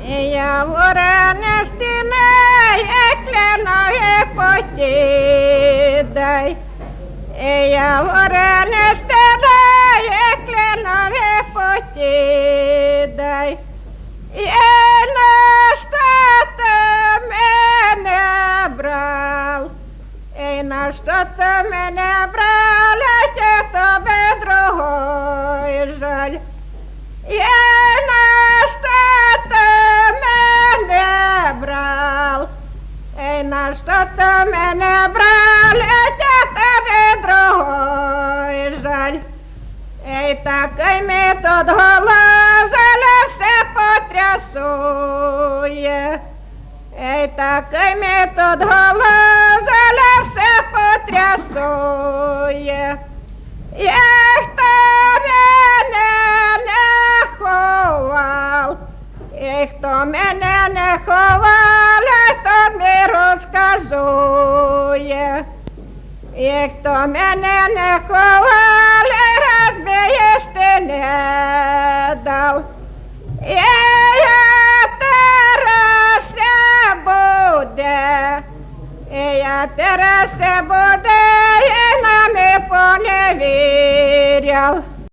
Я воронести не ноги посідай. Я воронести не ноги посідай. Я на що ти мене брал? На що ти мене брал, я тобі другой жаль. Я на що ти мене брал? На що ти мене брал, я тобі другой жаль. Такий метод голозаля все потрясує. Такий метод голозаля все потрясує. Я тобі не ховав, хто мене не ховав, тобі розказує. Хто мене не ховав, розбієш ти не дав. Я Тереся буде, і нам і поневіряв.